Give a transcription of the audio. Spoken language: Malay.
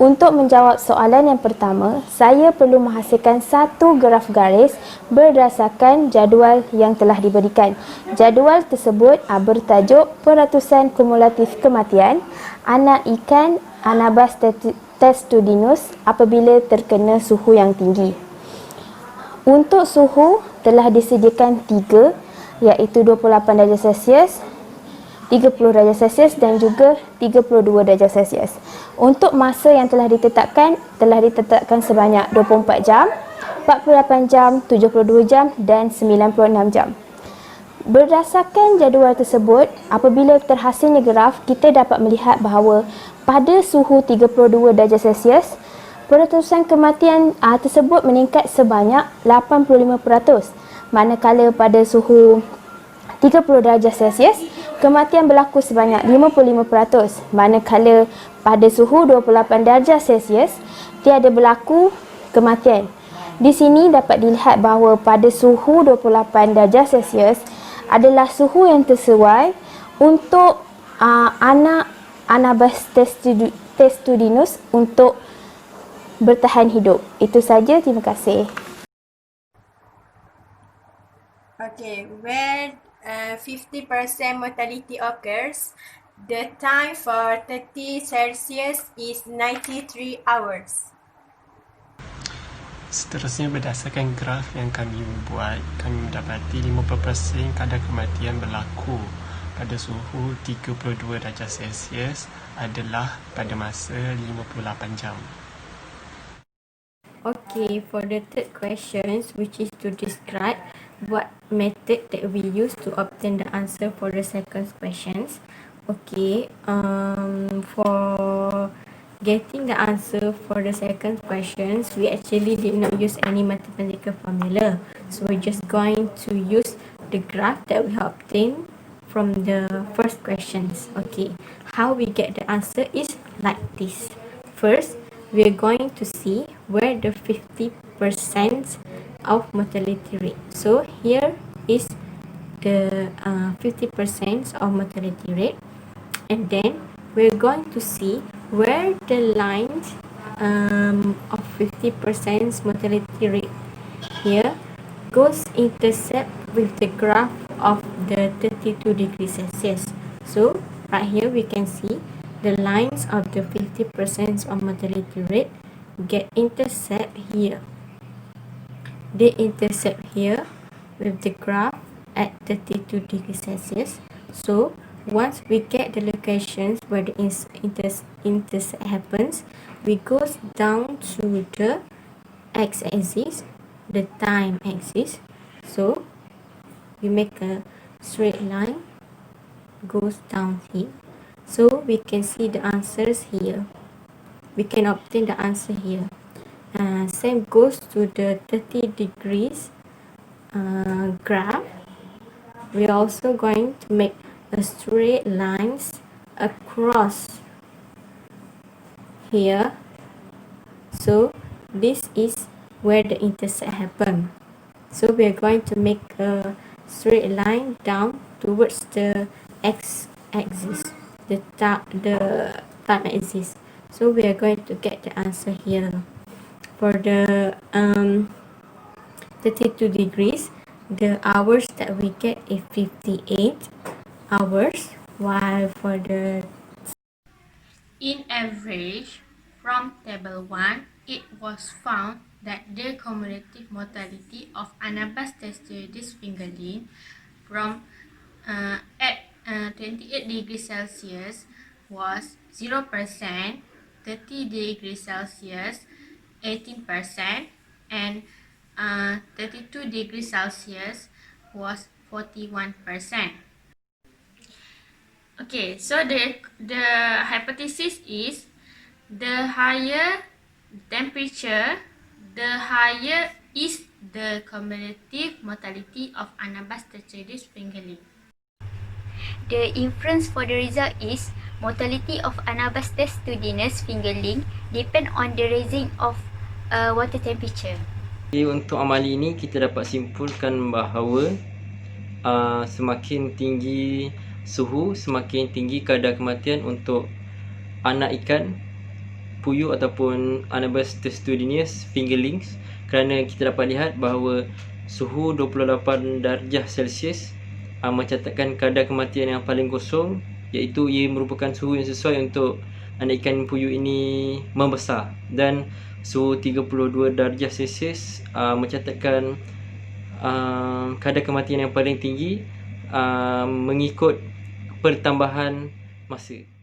Untuk menjawab soalan yang pertama, saya perlu menghasilkan satu graf garis berdasarkan jadual yang telah diberikan. Jadual tersebut bertajuk peratusan kumulatif kematian anak ikan Anabas testudinus apabila terkena suhu yang tinggi. Untuk suhu telah disediakan 3, iaitu 28 darjah Celsius, 30 darjah Celsius dan juga 32 darjah Celsius. Untuk masa yang telah ditetapkan sebanyak 24 jam, 48 jam, 72 jam dan 96 jam. Berdasarkan jadual tersebut, apabila terhasilnya graf, kita dapat melihat bahawa pada suhu 32 darjah Celsius, peratusan kematian tersebut meningkat sebanyak 85%, manakala pada suhu 30 darjah Celsius, kematian berlaku sebanyak 55%, manakala pada suhu 28 darjah Celsius, tiada berlaku kematian. Di sini dapat dilihat bahawa pada suhu 28 darjah Celsius adalah suhu yang tersesuai untuk anak Anabas testudinus untuk bertahan hidup. Itu saja, terima kasih. Okay, where 50% mortality occurs, the time for 30 Celsius is 93 hours. Seterusnya, berdasarkan graf yang kami buat, kami mendapati 50% kadar kematian berlaku pada suhu 32 darjah Celsius adalah pada masa 58 jam. Okay, for the third questions, which is to describe what method that we use to obtain the answer for the second questions. Okay, for getting the answer for the second questions, we actually did not use any mathematical formula. So we're just going to use the graph that we obtained from the first questions. Okay, how we get the answer is like this. First, we're going to see where the 50% of mortality rate. So here is the 50% of mortality rate, and then we're going to see where the lines of 50% mortality rate here goes intercept with the graph of the 32 degrees Celsius. So right here we can see the lines of the 50% of mortality rate get intercept here. They intercept here with the graph at 32 degrees Celsius. So once we get the locations where the intercept happens, we goes down to the x-axis, the time axis. So we make a straight line goes down here. So we can see the answers here. We can obtain the answer here. Same goes to the 30 degrees graph. We're also going to make a straight lines across here. So this is where the intercept happen. So we are going to make a straight line down towards the x-axis, the time axis. So we are going to get the answer here. For the 32 degrees, the hours that we get is 58 hours, while for the in average, from table 1, it was found that the cumulative mortality of Anabas testudinus fingerling from at 28 degrees Celsius was 0%, 30 degrees Celsius 18%, and 32 degrees Celsius was 41%. Okay, so the hypothesis is the higher temperature, the higher is the cumulative mortality of Anabas testudinus fingerling. The inference for the result is mortality of Anabas testudinus fingerling depend on the rising of water temperature. Jadi untuk amali ini kita dapat simpulkan bahawa semakin tinggi suhu, semakin tinggi kadar kematian untuk anak ikan puyuh ataupun Anabas testudineus fingerlings, kerana kita dapat lihat bahawa suhu 28 darjah Celsius mencatatkan kadar kematian yang paling kosong, iaitu ia merupakan suhu yang sesuai untuk anak ikan puyuh ini membesar, dan suhu 32 darjah Celsius mencatatkan kadar kematian yang paling tinggi mengikut pertambahan masa.